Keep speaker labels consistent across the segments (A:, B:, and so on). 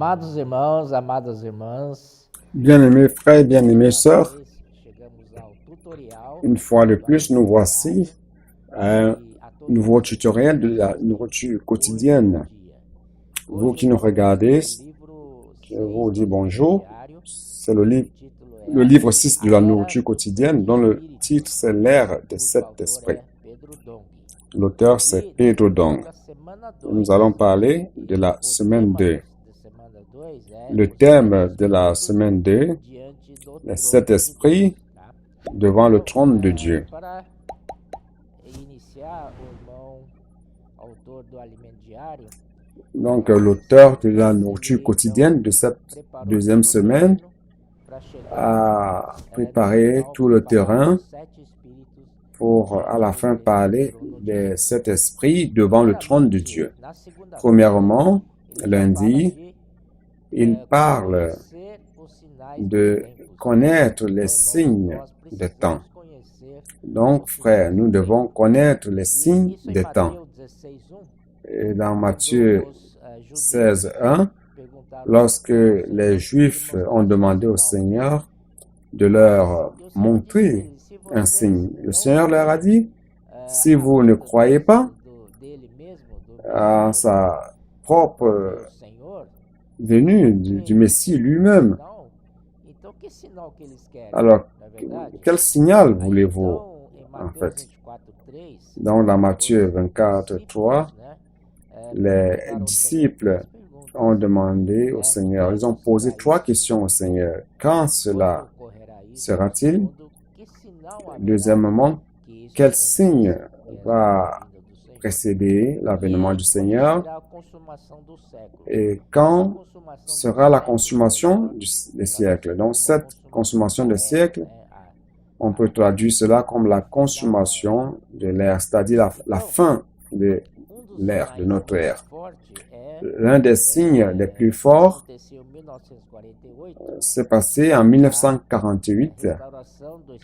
A: Amados irmãos, amadas irmãs,
B: Bien-aimés frères, bien-aimées sœurs,
A: chegamos ao tutorial
B: une fois de plus, nous voici à un
A: e a
B: nouveau tutoriel de la nourriture quotidienne. Vous qui nous regardez, je vous dis bonjour. C'est le livre 6 de la nourriture quotidienne dont le titre c'est l'ère des sept esprits. L'auteur c'est Pedro Dong. Nous allons parler de la semaine 2. Le thème de la semaine 2, les sept esprits devant le trône de Dieu.
A: Para iniciar, o irmão autor do alimento diário
B: Donc, l'auteur de la nourriture quotidienne de cette deuxième semaine a préparé tout le terrain pour à la fin parler des sept esprits devant le trône de Dieu. Premièrement, lundi, il parle de connaître les signes des temps. Donc, frères, nous devons connaître les signes des temps. Et dans Matthieu 16:1, lorsque les Juifs ont demandé au Seigneur de leur montrer un signe, le Seigneur leur a dit, si vous ne croyez pas à sa propre venue du Messie lui-même, alors quel signal voulez-vous en fait? Dans la Matthieu 24:3, les disciples ont demandé au Seigneur, ils ont posé 3 questions au Seigneur. Quand cela sera-t-il? Deuxièmement, quel signe va précéder l'avènement du Seigneur? Et quand sera la consommation des siècles? Donc, cette consommation des siècles, on peut traduire cela comme la consommation de l'ère, c'est-à-dire la fin de l'ère, de notre ère. L'un des signes les plus forts s'est passé en 1948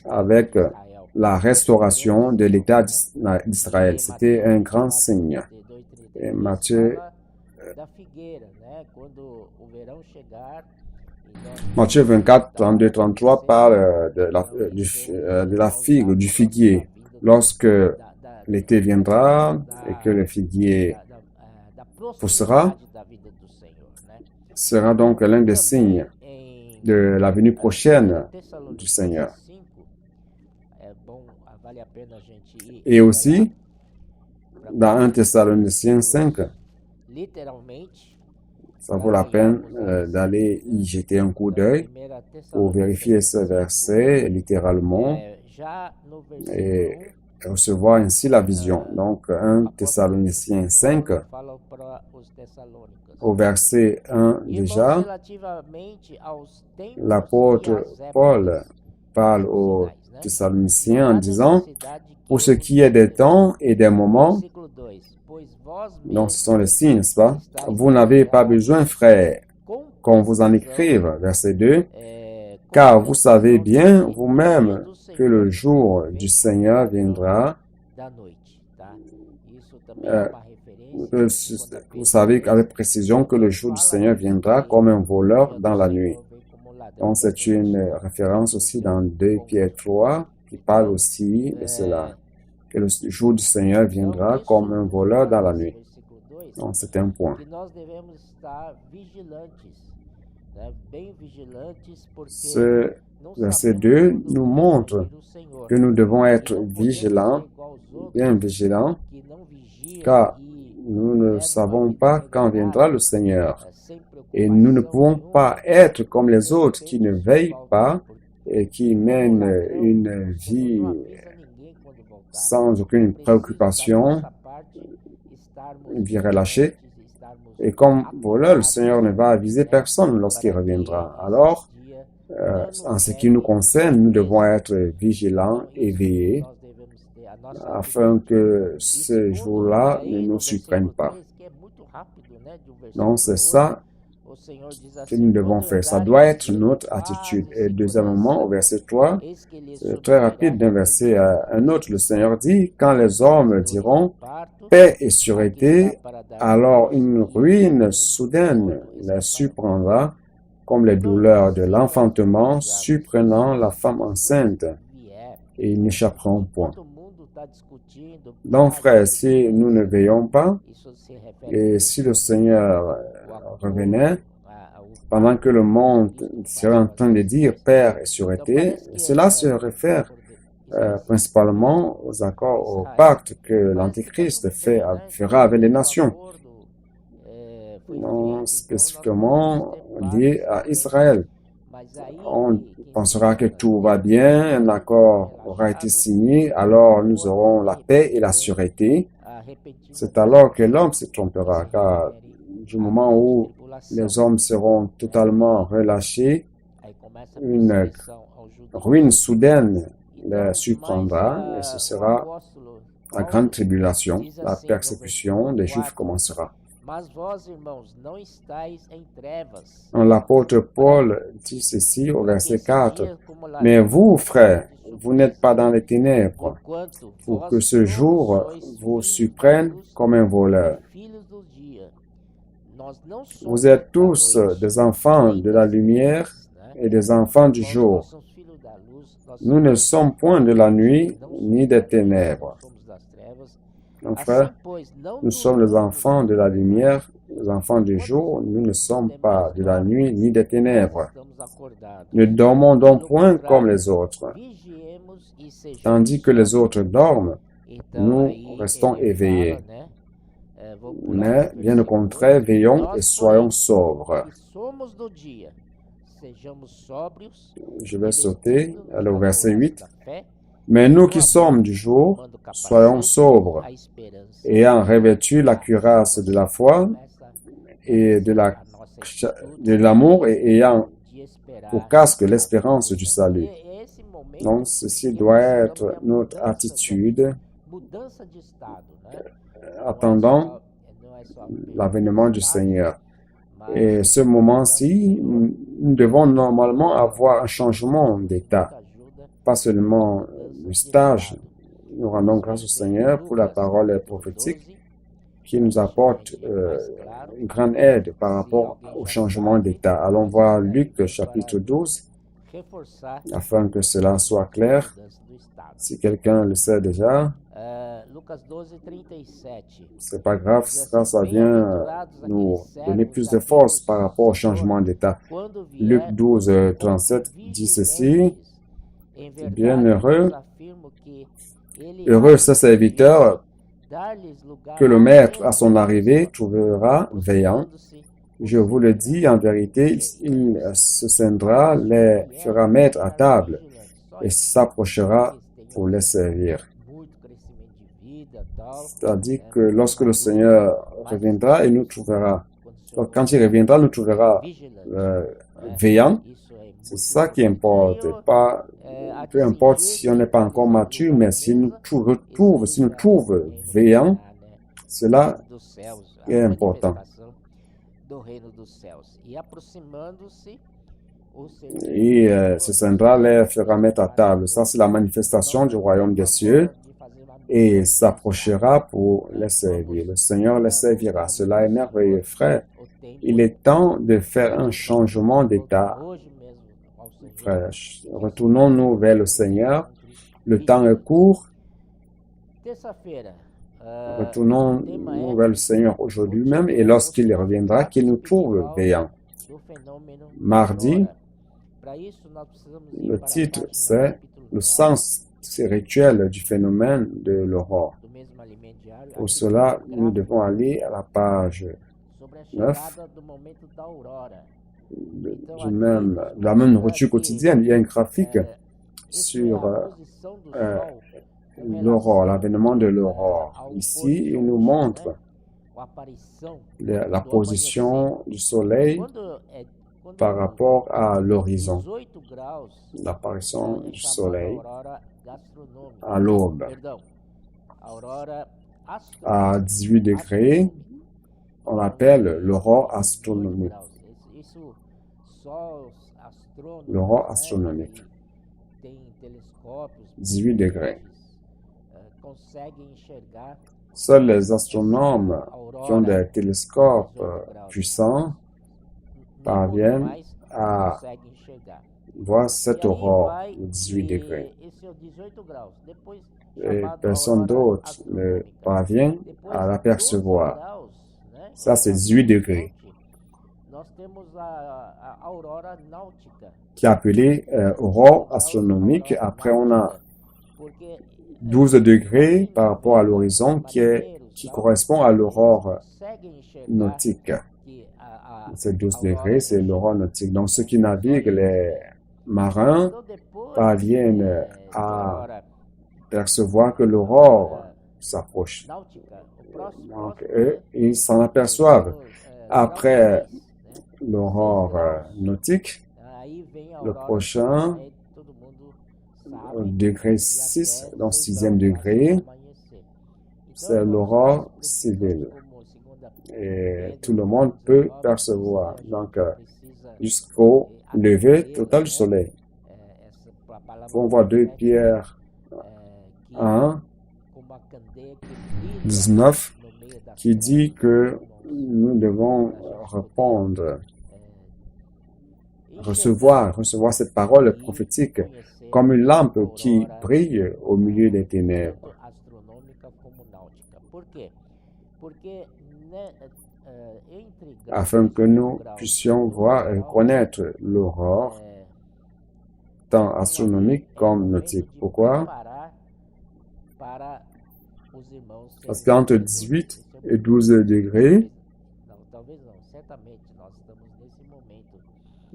B: avec la restauration de l'État d'Israël. C'était un grand signe. Et Matthieu 24, 32, 33 parle de la figue, du figuier. Lorsque l'été viendra et que le figuier poussera, sera donc l'un des signes de la venue prochaine du Seigneur. Et aussi, dans 1 Thessaloniciens 5, ça vaut la peine d'aller y jeter un coup d'œil pour vérifier ce verset littéralement et recevoir ainsi la vision. Donc, 1 Thessaloniciens 5, au verset 1 déjà, l'apôtre Paul parle aux Thessaloniciens en disant, pour ce qui est des temps et des moments, donc ce sont les signes, n'est-ce pas? Vous n'avez pas besoin, frères, qu'on vous en écrive, verset 2, car vous savez bien vous-même que le jour du Seigneur viendra. Vous savez avec précision que le jour du Seigneur viendra comme un voleur dans la nuit. Donc c'est une référence aussi dans 2 Pierre 3 qui parle aussi de cela, que le jour du Seigneur viendra comme un voleur dans la nuit. Donc c'est un point. Ce verset 2 nous montre que nous devons être vigilants, bien vigilants, car nous ne savons pas quand viendra le Seigneur. Et nous ne pouvons pas être comme les autres qui ne veillent pas et qui mènent une vie sans aucune préoccupation, une vie relâchée. Et comme voleur, le Seigneur ne va aviser personne lorsqu'il reviendra. Alors, en ce qui nous concerne, nous devons être vigilants, éveillés, afin que ce jour-là ne nous surprenne pas. Donc, c'est ça que nous devons faire. Ça doit être notre attitude. Et deuxièmement, au verset 3, très rapide d'un verset à un autre, le Seigneur dit, « Quand les hommes diront paix et sûreté, alors une ruine soudaine les surprendra, comme les douleurs de l'enfantement surprenant la femme enceinte, et ils n'échapperont point. » Donc, frères, si nous ne veillons pas, et si le Seigneur revenait, pendant que le monde serait en train de dire paix et sûreté, cela se réfère principalement aux accords, au pacte que l'Antéchrist fera avec les nations, non spécifiquement lié à Israël. On pensera que tout va bien, un accord aura été signé, alors nous aurons la paix et la sûreté. C'est alors que l'homme se trompera, car du moment où les hommes seront totalement relâchés, une ruine soudaine les surprendra et ce sera la grande tribulation, la persécution des Juifs commencera. L'apôtre Paul dit ceci au verset 4, « Mais vous, frères, vous n'êtes pas dans les ténèbres, pour que ce jour vous surprenne comme un voleur. Vous êtes tous des enfants de la lumière et des enfants du jour. Nous ne sommes point de la nuit ni des ténèbres. » Donc, frère, nous sommes les enfants de la lumière, les enfants du jour. Nous ne sommes pas de la nuit ni des ténèbres. Ne dormons donc point comme les autres. Tandis que les autres dorment, nous restons éveillés. Mais, bien au contraire, veillons et soyons sobres. Je vais sauter au verset 8. Mais nous qui sommes du jour, soyons sobres, ayant revêtu la cuirasse de la foi et de l'amour et ayant pour casque l'espérance du salut. Donc, ceci doit être notre attitude attendant l'avènement du Seigneur. Et ce moment-ci, nous devons normalement avoir un changement d'état. Pas seulement le stage. Nous rendons grâce au Seigneur pour la parole prophétique qui nous apporte une grande aide par rapport au changement d'état. Allons voir Luc chapitre 12 afin que cela soit clair. Si quelqu'un le sait déjà, c'est pas grave, ça vient nous donner plus de force par rapport au changement d'état. Luc 12, 37 dit ceci. Bienheureux, heureux ce serviteur que le maître à son arrivée trouvera veillant. Je vous le dis en vérité, il se scindra, les fera mettre à table et s'approchera pour les servir. C'est-à-dire que lorsque le Seigneur reviendra, il nous trouvera. Donc, quand il reviendra, nous trouvera veillant. C'est ça qui importe. Pas, peu importe si on n'est pas encore mature, mais si nous trouve veillant, cela est important. Et ce scindra les fera mettre à table. Ça, c'est la manifestation du royaume des cieux. Et s'approchera pour les servir. Le Seigneur les servira. Cela est merveilleux, frère. Il est temps de faire un changement d'état. Frère, retournons-nous vers le Seigneur. Le temps est court. Retournons-nous vers le Seigneur aujourd'hui même et lorsqu'il reviendra, qu'il nous trouve veillants. Mardi, le titre, c'est le sens spirituel du phénomène de l'aurore. Pour cela, nous devons aller à la page 9 de la même nourriture quotidienne. Il y a un graphique sur l'aurore, l'avènement de l'aurore. Ici, il nous montre la position du soleil par rapport à l'horizon, l'apparition du soleil à l'aube. À 18 degrés, on l'appelle l'aurore astronomique. l'aurore astronomique. 18 degrés. Seuls les astronomes qui ont des télescopes puissants parviennent à voir cette aurore de 18 degrés. Et personne d'autre ne parvient à l'apercevoir. Ça, c'est 18 degrés. Qui est appelée aurore astronomique. Après, on a 12 degrés par rapport à l'horizon qui correspond à l'aurore nautique. Ces 12 degrés, c'est l'aurore nautique. Donc, ceux qui naviguent, les marins, parviennent à percevoir que l'aurore s'approche. Donc, eux, ils s'en aperçoivent. Après l'aurore nautique, le prochain, degré 6, donc 6e degré, c'est l'aurore civile. Et tout le monde peut percevoir. Donc, jusqu'au lever total du soleil. On voit 2 Pierre 1, 19, qui dit que nous devons recevoir cette parole prophétique comme une lampe qui brille au milieu des ténèbres. Afin que nous puissions voir et connaître l'aurore, tant astronomique comme nautique. Pourquoi? Parce qu'entre 18 et 12 degrés,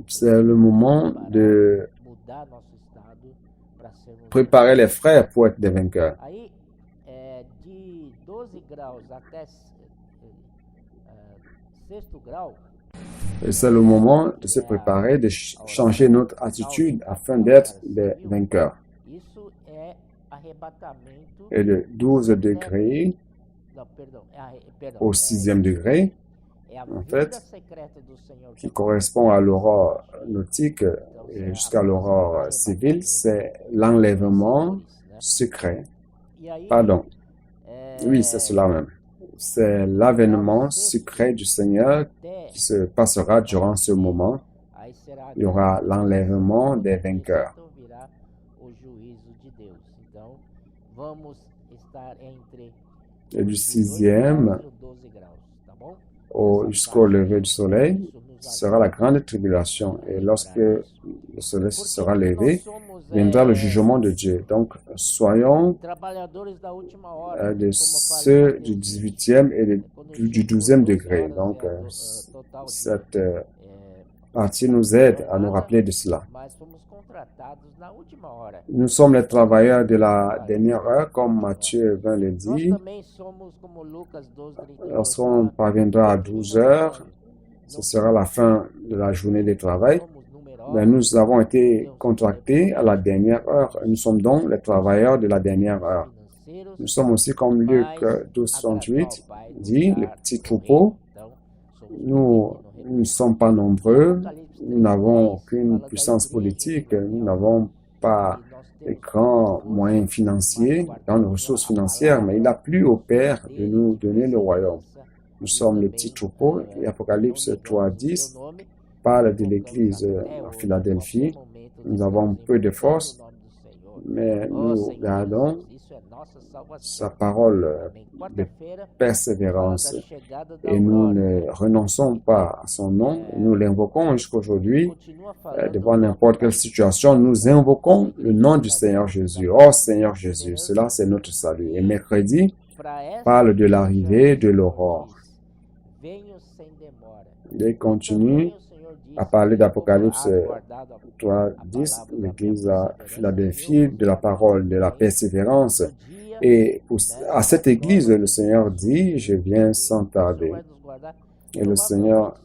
B: c'est le moment de préparer les frères pour être des vainqueurs. Et c'est le moment de se préparer, de changer notre attitude afin d'être des vainqueurs. Et de 12 degrés au 6e degré, en fait, qui correspond à l'aurore nautique et jusqu'à l'aurore civile, c'est l'enlèvement secret. Pardon. Oui, c'est cela même. C'est l'avènement secret du Seigneur qui se passera durant ce moment. Il y aura l'enlèvement des vainqueurs. Et du 6e jusqu'au lever du soleil sera la grande tribulation. Et lorsque le soleil sera levé, viendra le jugement de Dieu. Donc, soyons de ceux du 18e et du 12e degré. Donc, cette partie nous aide à nous rappeler de cela. Nous sommes les travailleurs de la dernière heure, comme Matthieu 20 le dit. Lorsqu'on parviendra à 12 heures, ce sera la fin de la journée de travail. Mais nous avons été contractés à la dernière heure. Nous sommes donc les travailleurs de la dernière heure. Nous sommes aussi, comme Luc 12:38 dit, le petit troupeau. Nous ne sommes pas nombreux. Nous n'avons aucune puissance politique. Nous n'avons pas de grands moyens financiers, grandes ressources financières, mais il a plu au Père de nous donner le royaume. Nous sommes le petit troupeau. Et Apocalypse 3:10 parle de l'Église à Philadelphie. Nous avons peu de force, mais nous gardons sa parole de persévérance et nous ne renonçons pas à son nom. Nous l'invoquons jusqu'aujourd'hui. Devant n'importe quelle situation, nous invoquons le nom du Seigneur Jésus. Oh Seigneur Jésus, cela c'est notre salut. Et mercredi parle de l'arrivée de l'aurore. Il continue à parler d'Apocalypse 3:10, l'Église à Philadelphie, de la parole, de la persévérance. Et à cette Église, le Seigneur dit, je viens sans tarder. Et le Seigneur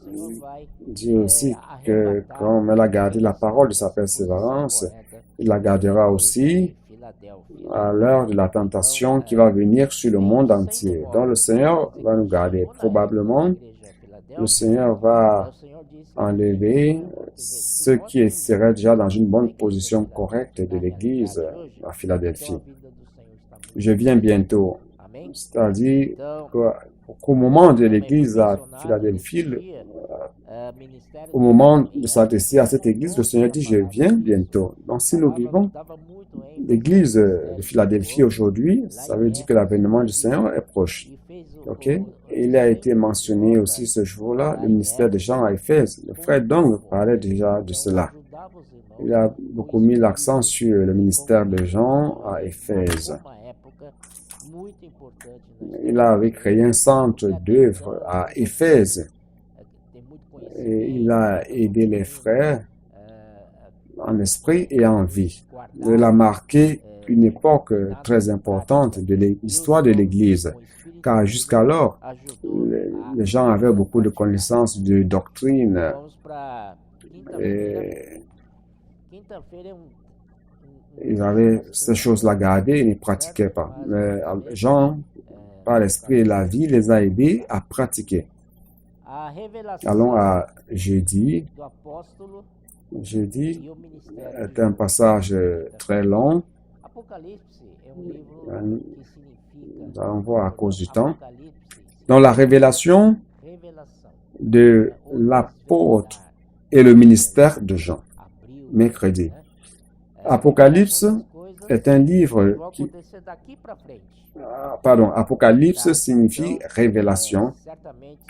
B: dit aussi que comme elle a gardé la parole de sa persévérance, il la gardera aussi à l'heure de la tentation qui va venir sur le monde entier. Donc le Seigneur va nous garder probablement. le Seigneur va enlever ceux qui seraient déjà dans une bonne position correcte de l'Église à Philadelphie. Je viens bientôt. C'est-à-dire qu'au moment de l'Église à Philadelphie, au moment de s'adresser à cette Église, le Seigneur dit, je viens bientôt. Donc si nous vivons l'Église de Philadelphie aujourd'hui, ça veut dire que l'avènement du Seigneur est proche. Ok? Il a été mentionné aussi ce jour-là, le ministère de Jean à Éphèse. Le frère Dong parlait déjà de cela. Il a beaucoup mis l'accent sur le ministère de Jean à Éphèse. Il avait créé un centre d'œuvre à Éphèse. Et il a aidé les frères en esprit et en vie. Il a marqué une époque très importante de l'histoire de l'Église, car jusqu'alors, les gens avaient beaucoup de connaissances de doctrine et ils avaient ces choses-là gardées et ne pratiquaient pas. Mais Jean, par l'esprit et la vie, les a aidés à pratiquer. Allons à jeudi. Jeudi est un passage très long. Nous allons voir à cause du temps. Dans la révélation de l'apôtre et le ministère de Jean, mercredi. Apocalypse est un livre qui... Apocalypse signifie révélation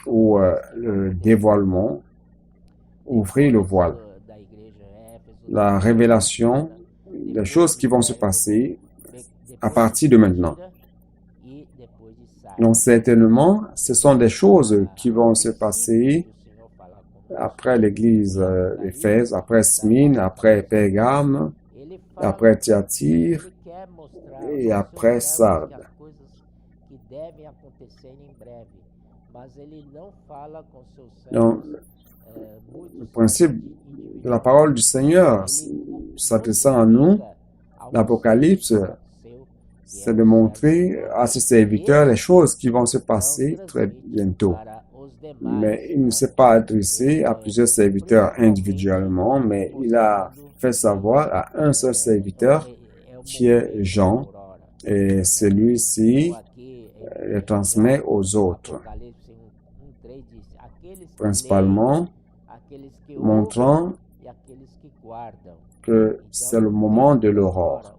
B: ou le dévoilement, ouvrir le voile. La révélation des choses qui vont se passer à partir de maintenant. Donc certainement, ce sont des choses qui vont se passer après l'église d'Éphèse, après Smyrne, après Pergame, après Thyatire et après Sardes. Donc, le principe de la parole du Seigneur s'adressant à nous, l'Apocalypse, c'est de montrer à ses serviteurs les choses qui vont se passer très bientôt. Mais il ne s'est pas adressé à plusieurs serviteurs individuellement, mais il a fait savoir à un seul serviteur qui est Jean, et celui-ci le transmet aux autres, principalement montrant que c'est le moment de l'aurore.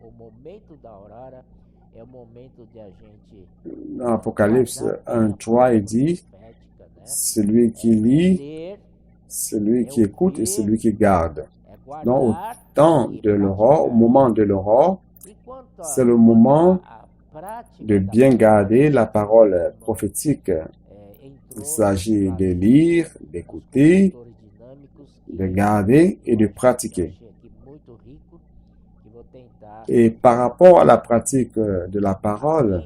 B: Dans Apocalypse 1:3, il dit, celui qui lit, celui qui écoute et celui qui garde. Donc, au temps de l'aurore, au moment de l'aurore, c'est le moment de bien garder la parole prophétique. Il s'agit de lire, d'écouter, de garder et de pratiquer. Et par rapport à la pratique de la parole,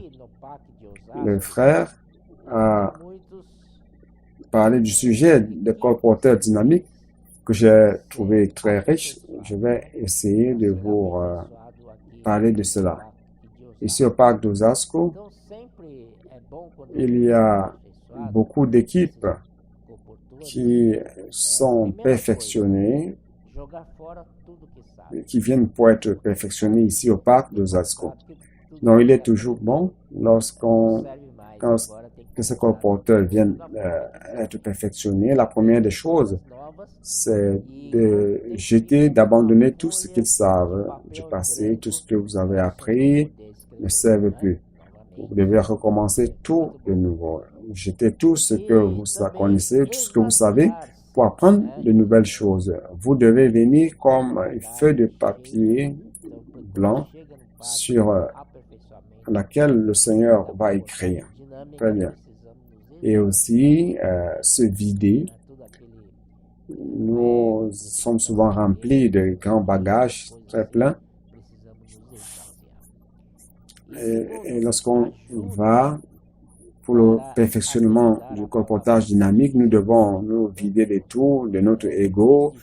B: le frère a parlé du sujet des colporteurs dynamiques que j'ai trouvé très riche. Je vais essayer de vous parler de cela. Ici au parc d'Osasco, il y a beaucoup d'équipes qui sont perfectionnées, qui viennent pour être perfectionnées ici au parc d'Osasco. Donc, il est toujours bon quand ces colporteurs viennent être perfectionnés. La première des choses, c'est de jeter, d'abandonner tout ce qu'ils savent du passé, tout ce que vous avez appris ne serve plus. Vous devez recommencer tout de nouveau. Jetez tout ce que vous connaissez, tout ce que vous savez pour apprendre de nouvelles choses. Vous devez venir comme une feuille de papier blanc sur laquelle le Seigneur va écrire. Très bien. Et aussi se vider. Nous sommes souvent remplis de grands bagages très pleins. Et lorsqu'on va pour le perfectionnement du comportage dynamique, nous devons nous vider de tout, de notre ego,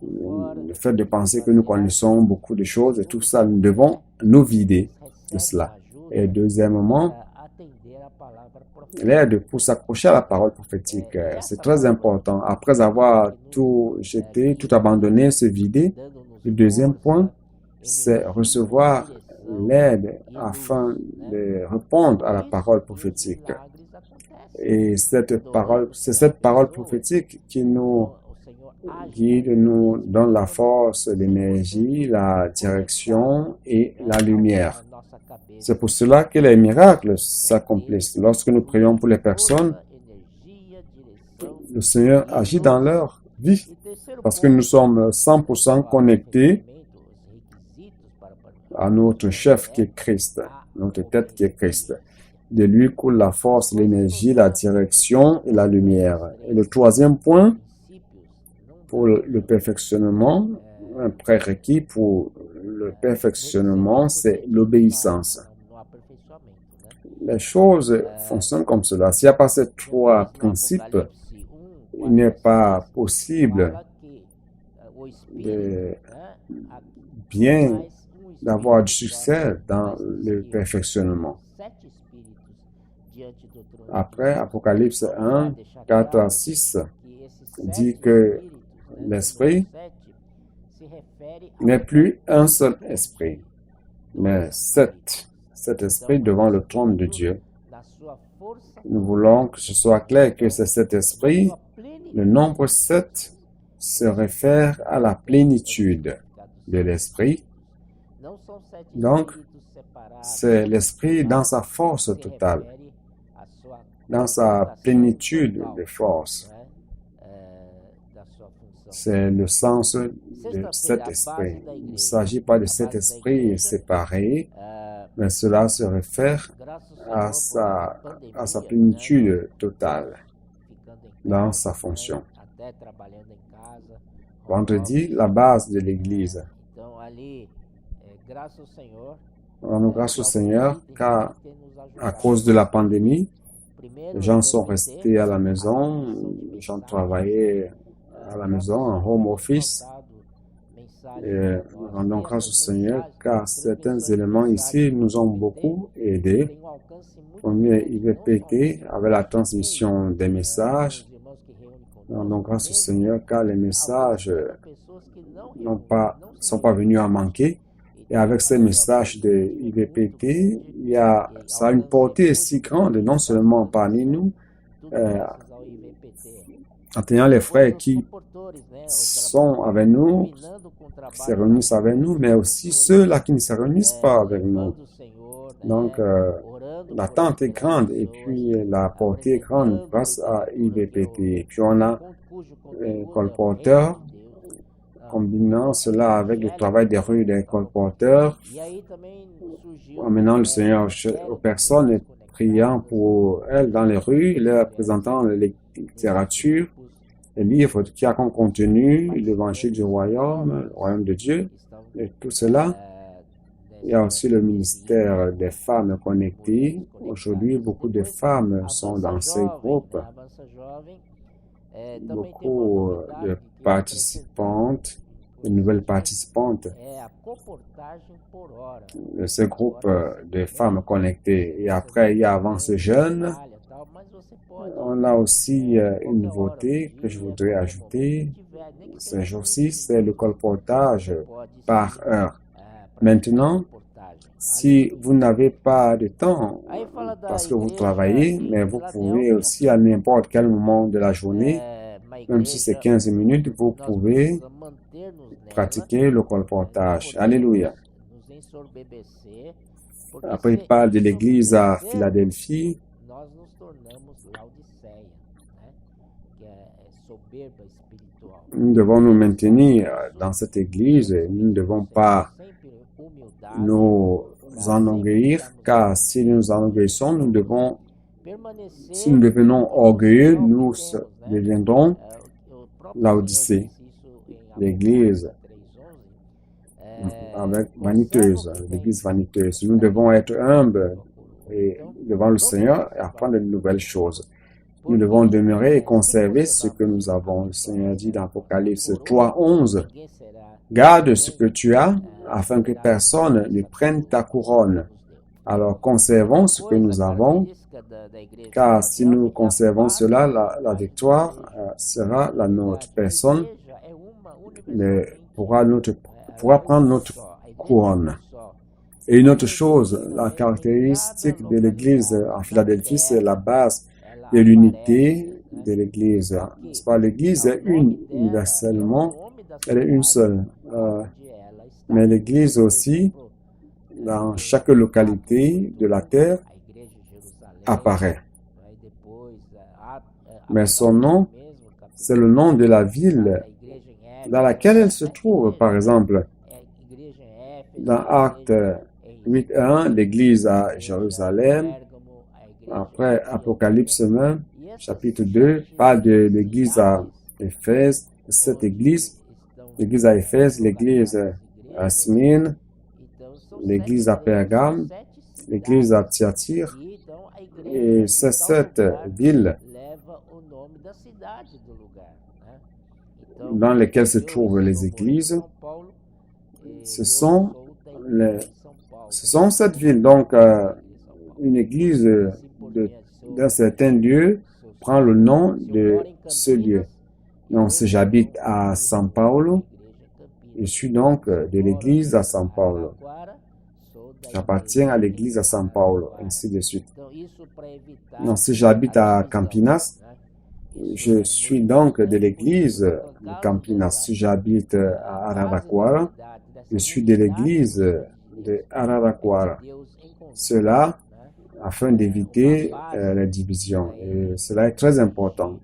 B: le fait de penser que nous connaissons beaucoup de choses et tout ça, nous devons nous vider de cela. Et deuxièmement, l'aide pour s'accrocher à la parole prophétique. C'est très important. Après avoir tout jeté, tout abandonné, se vider, le deuxième point, c'est recevoir l'aide afin de répondre à la parole prophétique. Et c'est cette parole prophétique qui nous guide, nous donne la force, l'énergie, la direction et la lumière. C'est pour cela que les miracles s'accomplissent. Lorsque nous prions pour les personnes, le Seigneur agit dans leur vie parce que nous sommes 100% connectés à notre chef qui est Christ, notre tête qui est Christ. De lui coule la force, l'énergie, la direction et la lumière. Et le troisième point, pour le perfectionnement, un prérequis pour le perfectionnement, c'est l'obéissance. Les choses fonctionnent comme cela. S'il n'y a pas ces trois principes, il n'est pas possible d'avoir du succès dans le perfectionnement. Après, Apocalypse 1, 4 à 6 dit que l'esprit n'est plus un seul esprit, mais sept esprits devant le trône de Dieu. Nous voulons que ce soit clair que c'est cet esprit. Le nombre 7 se réfère à la plénitude de l'esprit. Donc, c'est l'esprit dans sa force totale, dans sa plénitude de force. C'est le sens de cet esprit. Il ne s'agit pas de cet esprit séparé, mais cela se réfère à sa plénitude totale dans sa fonction. Vendredi, la base de l'Église. Rendons grâce au Seigneur car à cause de la pandémie, les gens sont restés à la maison, les gens travaillaient à la maison, en home office. Et rendons grâce au Seigneur car certains éléments ici nous ont beaucoup aidés. Premier, IVPT avec la transmission des messages. Rendons grâce au Seigneur car les messages sont pas venus à manquer. Et avec ces messages de IVPT, ça a une portée si grande, non seulement parmi nous, en tenant les frères qui sont avec nous, qui se réunissent avec nous, mais aussi ceux-là qui ne se réunissent pas avec nous. Donc, l'attente est grande et puis la portée est grande grâce à IVPT. Et puis, on a un colporteur, combinant cela avec le travail des rues des colporteurs, amenant le Seigneur aux personnes et priant pour elles dans les rues, leur présentant la littérature, les livres qui ont comme contenu l'évangile du royaume, le royaume de Dieu, et tout cela. Il y a aussi le ministère des femmes connectées. Aujourd'hui, beaucoup de femmes sont dans ces groupes. Beaucoup de participantes, de nouvelles participantes de ce groupe de femmes connectées. Et après, il y a Avance Jeune. On a aussi une nouveauté que je voudrais ajouter. Ces jours-ci, c'est le colportage par heure. Maintenant, si vous n'avez pas de temps parce que vous travaillez, mais vous pouvez aussi à n'importe quel moment de la journée, même si c'est 15 minutes, vous pouvez pratiquer le colportage. Alléluia. Après, il parle de l'église à Philadelphie. Nous devons nous maintenir dans cette église. Nous ne devons pas nous enorgueillir, car si nous nous enorgueillissons, si nous devenons orgueilleux, nous deviendrons Laodicée, l'église vaniteuse, l'église vaniteuse. Nous devons être humbles et devant le Seigneur et apprendre de nouvelles choses. Nous devons demeurer et conserver ce que nous avons. Le Seigneur dit dans Apocalypse 3:11, garde ce que tu as, afin que personne ne prenne ta couronne. Alors conservons ce que nous avons, car si nous conservons cela, la victoire sera la nôtre. Personne ne pourra prendre notre couronne. Et une autre chose, la caractéristique de l'Église en Philadelphie, c'est la base de l'unité de l'Église. C'est pas l'Église est une universellement, elle est une seule. Mais l'Église aussi, dans chaque localité de la terre, apparaît. Mais son nom, c'est le nom de la ville dans laquelle elle se trouve. Par exemple, dans Actes 8.1, l'Église à Jérusalem. Après, Apocalypse même, chapitre 2, parle de l'Église à Éphèse, cette Église, l'Église à Éphèse, l'Église à Smyrne, l'Église à Pergame, l'Église à Thyatire. Et c'est cette ville dans laquelle se trouvent les églises. Ce sont cette ville. Donc, une église d'un certain lieu prend le nom de ce lieu. Donc, si j'habite à São Paulo, je suis donc de l'église à São Paulo. J'appartiens à l'église à São Paulo, ainsi de suite. Donc, si j'habite à Campinas, je suis donc de l'église de Campinas. Si j'habite à Araraquara, je suis de l'église de Araraquara. Cela afin d'éviter les divisions. Et cela est très important.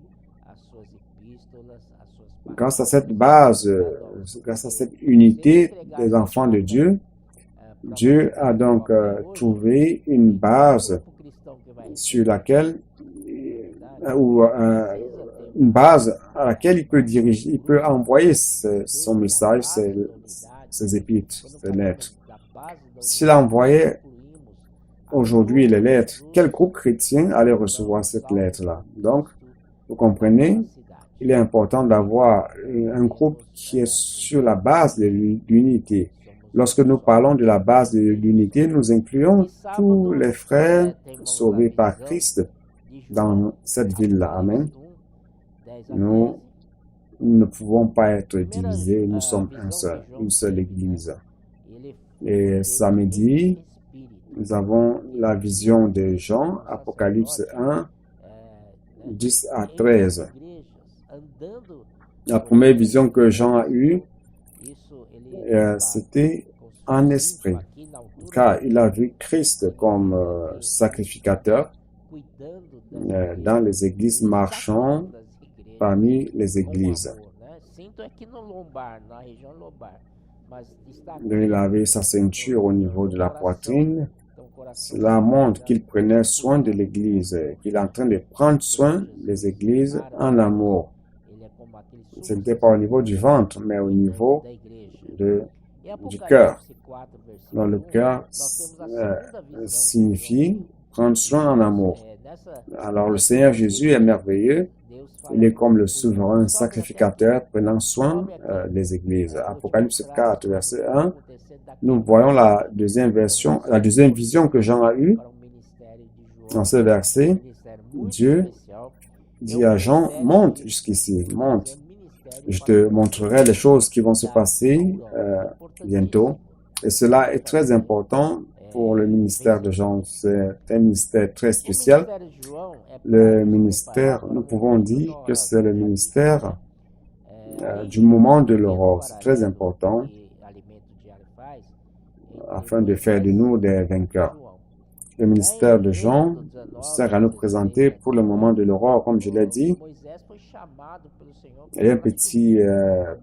B: Grâce à cette base, grâce à cette unité des enfants de Dieu, Dieu a donc trouvé une base sur laquelle, une base à laquelle il peut diriger, il peut envoyer son message, ses épîtres, ses lettres. S'il envoyait aujourd'hui les lettres, quel groupe chrétien allait recevoir cette lettre-là? Donc, vous comprenez, il est important d'avoir un groupe qui est sur la base de l'unité. Lorsque nous parlons de la base de l'unité, nous incluons tous les frères sauvés par Christ dans cette ville-là. Amen. Nous ne pouvons pas être divisés, nous sommes une seule église. Et samedi, nous avons la vision de Jean, Apocalypse 1, 10 à 13. La première vision que Jean a eue, c'était en esprit, car il a vu Christ comme sacrificateur dans les églises, marchant parmi les églises. Il avait sa ceinture au niveau de la poitrine. Cela montre qu'il prenait soin de l'église, qu'il est en train de prendre soin des églises en amour. Ce n'était pas au niveau du ventre, mais au niveau du cœur. Donc le cœur signifie prendre soin en amour. Alors le Seigneur Jésus est merveilleux. Il est comme le souverain sacrificateur prenant soin des églises. Apocalypse 4, verset 1. Nous voyons la deuxième vision que Jean a eue. Dans ce verset, Dieu dit à Jean, monte jusqu'ici, monte. Je te montrerai les choses qui vont se passer bientôt. Et cela est très important pour le ministère de Jean. C'est un ministère très spécial. Le ministère, nous pouvons dire que c'est le ministère du moment de l'aurore. C'est très important afin de faire de nous des vainqueurs. Le ministère de Jean sert à nous présenter pour le moment de l'aurore, comme je l'ai dit. Il y a un petit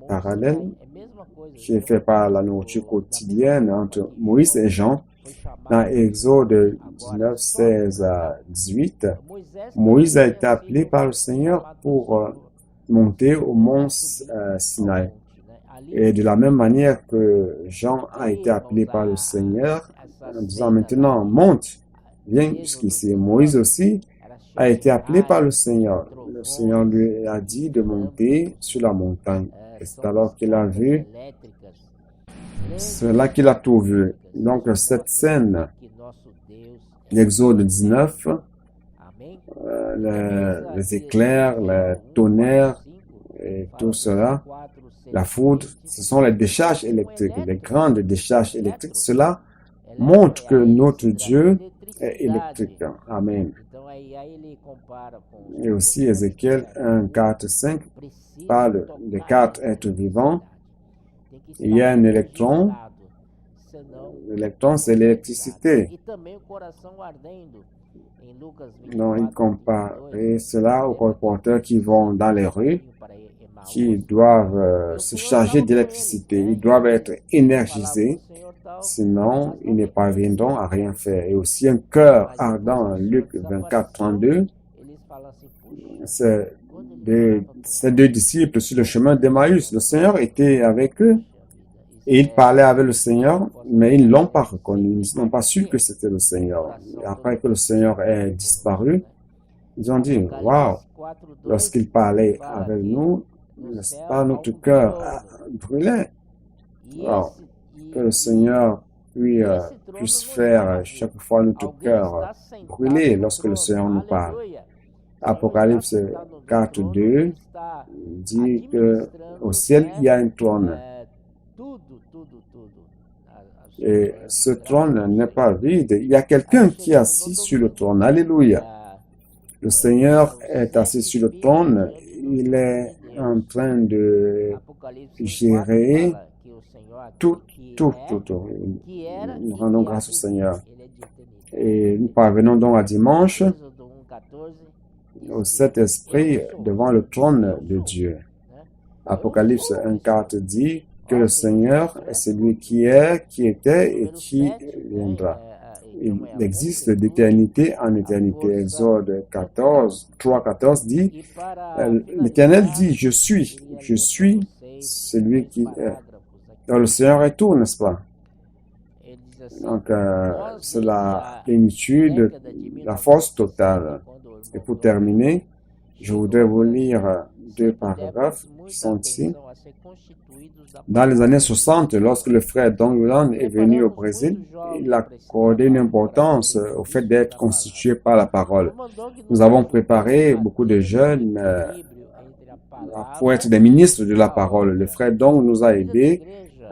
B: parallèle qui est fait par la nourriture quotidienne entre Moïse et Jean. Dans Exode 19, 16 à 18, Moïse a été appelé par le Seigneur pour monter au mont Sinaï. Et de la même manière que Jean a été appelé par le Seigneur en disant maintenant monte, viens jusqu'ici. Moïse aussi a été appelé par le Seigneur. Le Seigneur lui a dit de monter sur la montagne. Et c'est alors qu'il a vu C'est là qu'il a tout vu. Donc, cette scène d'Exode 19, les éclairs, le tonnerre et tout cela, la foudre, ce sont les décharges électriques, les grandes décharges électriques. Cela montre que notre Dieu est électrique. Amen. Et aussi, Ézéchiel 1, 4, 5 parle des 4 êtres vivants. Il y a un électron. L'électron, c'est l'électricité. Donc, il compare cela aux colporteurs qui vont dans les rues, qui doivent se charger d'électricité. Ils doivent être énergisés, sinon ils ne parviendront à rien faire. Et aussi un cœur ardent, Luc 24, 32, c'est ces deux disciples sur le chemin d'Emmaüs. Le Seigneur était avec eux et ils parlaient avec le Seigneur, mais ils ne l'ont pas reconnu. Ils n'ont pas su que c'était le Seigneur. Et après que le Seigneur ait disparu, ils ont dit, waouh, lorsqu'il parlait avec nous, n'est-ce pas, notre cœur brûlait. Wow. Que le Seigneur puisse faire chaque fois notre cœur brûler lorsque le Seigneur nous parle. Apocalypse 4, 2 dit que au ciel, il y a un trône. Et ce trône n'est pas vide. Il y a quelqu'un qui est assis sur le trône. Alléluia. Le Seigneur est assis sur le trône. Il est en train de gérer tout. Nous rendons grâce au Seigneur. Et nous parvenons donc à dimanche au Saint-Esprit devant le trône de Dieu. Apocalypse 1.4 dit que le Seigneur est celui qui est, qui était et qui viendra. Il existe d'éternité en éternité. Exode 3.14 dit, l'Éternel dit, je suis celui qui est. Donc, le Seigneur est tout, n'est-ce pas? Donc, c'est la plénitude, la force totale. Et pour terminer, je voudrais vous lire 2 paragraphes qui sont ici. Dans les années 60, lorsque le frère Don Yulan est venu au Brésil, il a accordé une importance au fait d'être constitué par la parole. Nous avons préparé beaucoup de jeunes pour être des ministres de la parole. Le frère Don nous a aidés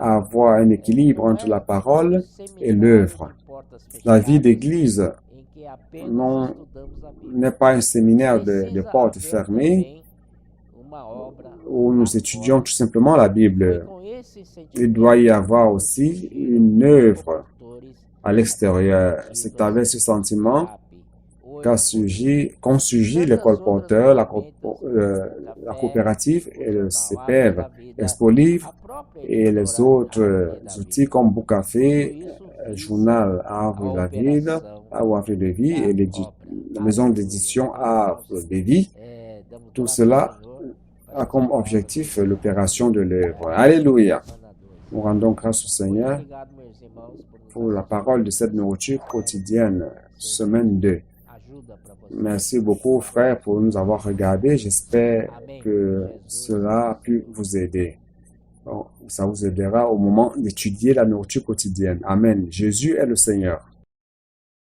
B: à avoir un équilibre entre la parole et l'œuvre. La vie d'église n'est pas un séminaire de portes fermées où nous étudions tout simplement la Bible. Il doit y avoir aussi une œuvre à l'extérieur. C'est avec ce sentiment qu'ont surgi les colporteurs, la coopérative et le CPEV, Expo Livre et les autres outils comme Boucafé, Journal Arbre de la Ville, Arbre de Vie et la maison d'édition Arbre de Vie. Tout cela a comme objectif l'opération de l'œuvre. Alléluia. Nous rendons grâce au Seigneur pour la parole de cette nourriture quotidienne, semaine 2. Merci beaucoup, frère, pour nous avoir regardé. J'espère que cela a pu vous aider. Bon, ça vous aidera au moment d'étudier la nourriture quotidienne. Amen. Jésus est le Seigneur.